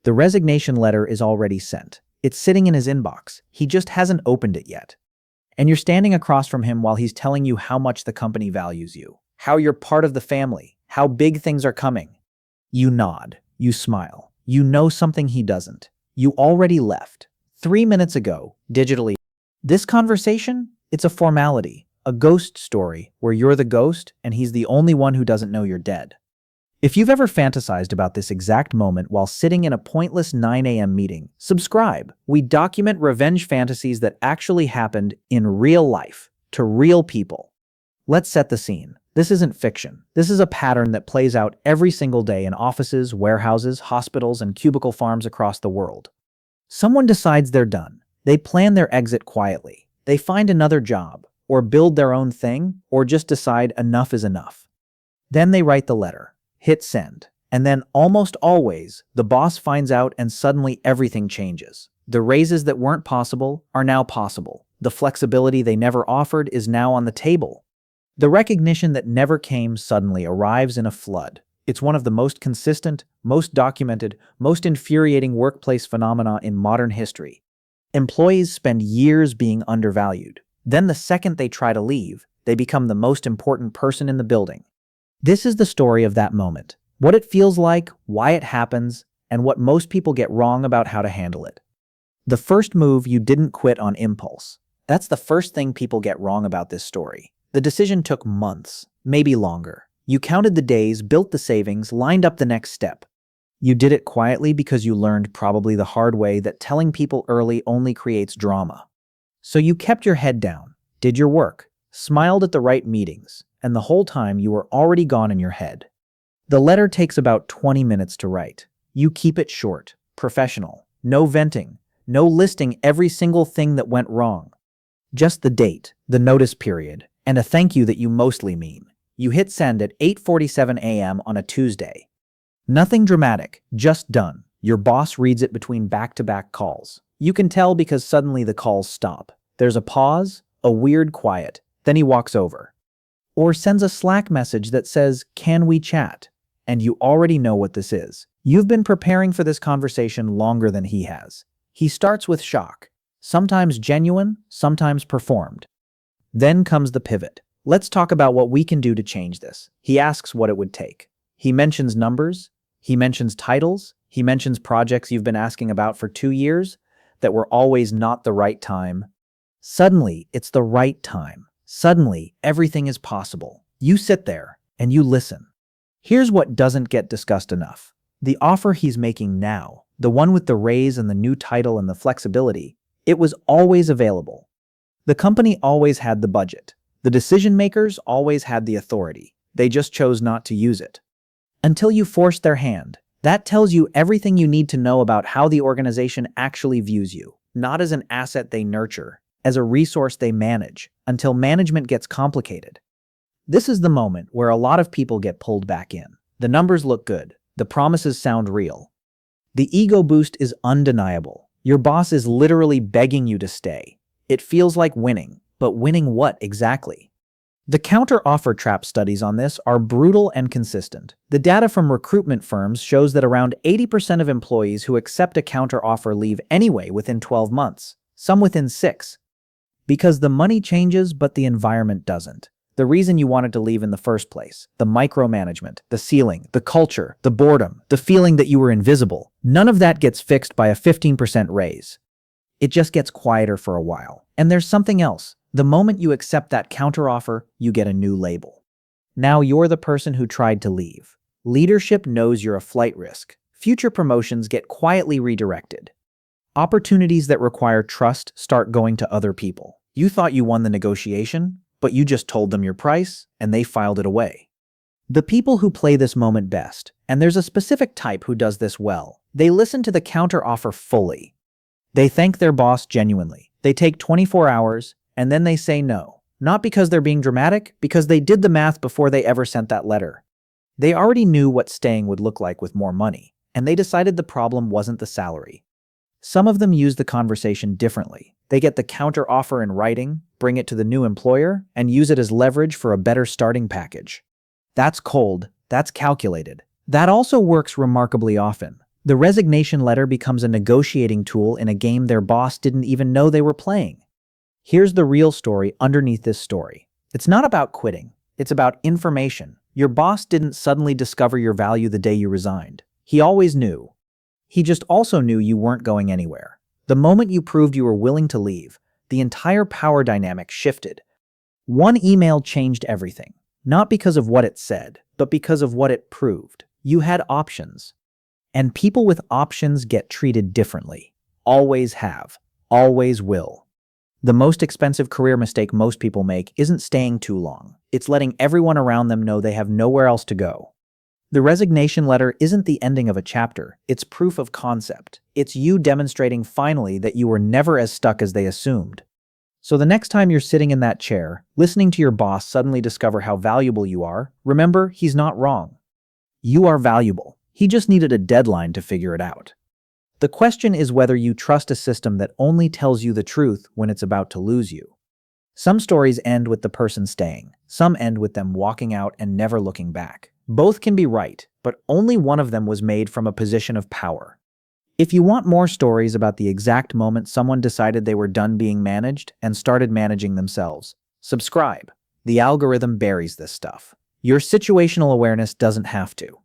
The resignation letter is already sent. It's sitting in his inbox. He just hasn't opened it yet. And you're standing across from him while he's telling you how much the company values you, how you're part of the family, how big things are coming. You nod. You smile. You know something he doesn't. You already left 3 minutes ago, digitally. This conversation, it's a formality, a ghost story where you're the ghost and he's the only one who doesn't know you're dead. If you've ever fantasized about this exact moment while sitting in a pointless 9 a.m. meeting, subscribe. We document revenge fantasies that actually happened in real life, to real people. Let's set the scene. This isn't fiction. This is a pattern that plays out every single day in offices, warehouses, hospitals, and cubicle farms across the world. Someone decides they're done. They plan their exit quietly. They find another job, or build their own thing, or just decide enough is enough. Then they write the letter. Hit send. And then, almost always, the boss finds out and suddenly everything changes. The raises that weren't possible are now possible. The flexibility they never offered is now on the table. The recognition that never came suddenly arrives in a flood. It's one of the most consistent, most documented, most infuriating workplace phenomena in modern history. Employees spend years being undervalued. Then the second they try to leave, they become the most important person in the building. This is the story of that moment, what it feels like, why it happens, and what most people get wrong about how to handle it. The first move, you didn't quit on impulse. That's the first thing people get wrong about this story. The decision took months, maybe longer. You counted the days, built the savings, lined up the next step. You did it quietly because you learned, probably the hard way, that telling people early only creates drama. So you kept your head down, did your work, smiled at the right meetings, and the whole time you were already gone in your head. The letter takes about 20 minutes to write. You keep it short, professional, no venting, no listing every single thing that went wrong. Just the date, the notice period, and a thank you that you mostly mean. You hit send at 8:47 a.m. on a Tuesday. Nothing dramatic, just done. Your boss reads it between back-to-back calls. You can tell because suddenly the calls stop. There's a pause, a weird quiet, then he walks over. Or sends a Slack message that says, "Can we chat?" And you already know what this is. You've been preparing for this conversation longer than he has. He starts with shock, sometimes genuine, sometimes performed. Then comes the pivot. Let's talk about what we can do to change this. He asks what it would take. He mentions numbers. He mentions titles. He mentions projects you've been asking about for 2 years that were always not the right time. Suddenly, it's the right time. Suddenly, everything is possible. You sit there and you listen. Here's what doesn't get discussed enough. The offer he's making now, the one with the raise and the new title and the flexibility, it was always available. The company always had the budget. The decision makers always had the authority. They just chose not to use it. Until you forced their hand. That tells you everything you need to know about how the organization actually views you, not as an asset they nurture, as a resource they manage, until management gets complicated. This is the moment where a lot of people get pulled back in. The numbers look good. The promises sound real. The ego boost is undeniable. Your boss is literally begging you to stay. It feels like winning, but winning what exactly? The counter-offer trap studies on this are brutal and consistent. The data from recruitment firms shows that around 80% of employees who accept a counter-offer leave anyway within 12 months, some within 6. Because the money changes, but the environment doesn't. The reason you wanted to leave in the first place, the micromanagement, the ceiling, the culture, the boredom, the feeling that you were invisible, none of that gets fixed by a 15% raise. It just gets quieter for a while. And there's something else. The moment you accept that counteroffer, you get a new label. Now you're the person who tried to leave. Leadership knows you're a flight risk. Future promotions get quietly redirected. Opportunities that require trust start going to other people. You thought you won the negotiation, but you just told them your price, and they filed it away. The people who play this moment best, and there's a specific type who does this well, they listen to the counteroffer fully. They thank their boss genuinely. They take 24 hours, and then they say no. Not because they're being dramatic, because they did the math before they ever sent that letter. They already knew what staying would look like with more money, and they decided the problem wasn't the salary. Some of them use the conversation differently. They get the counter-offer in writing, bring it to the new employer, and use it as leverage for a better starting package. That's cold. That's calculated. That also works remarkably often. The resignation letter becomes a negotiating tool in a game their boss didn't even know they were playing. Here's the real story underneath this story. It's not about quitting. It's about information. Your boss didn't suddenly discover your value the day you resigned. He always knew. He just also knew you weren't going anywhere. The moment you proved you were willing to leave, the entire power dynamic shifted. One email changed everything, not because of what it said, but because of what it proved. You had options. And people with options get treated differently. Always have. Always will. The most expensive career mistake most people make isn't staying too long. It's letting everyone around them know they have nowhere else to go. The resignation letter isn't the ending of a chapter. It's proof of concept. It's you demonstrating finally that you were never as stuck as they assumed. So the next time you're sitting in that chair, listening to your boss suddenly discover how valuable you are, remember, he's not wrong. You are valuable. He just needed a deadline to figure it out. The question is whether you trust a system that only tells you the truth when it's about to lose you. Some stories end with the person staying. Some end with them walking out and never looking back. Both can be right, but only one of them was made from a position of power. If you want more stories about the exact moment someone decided they were done being managed and started managing themselves, subscribe. The algorithm buries this stuff. Your situational awareness doesn't have to.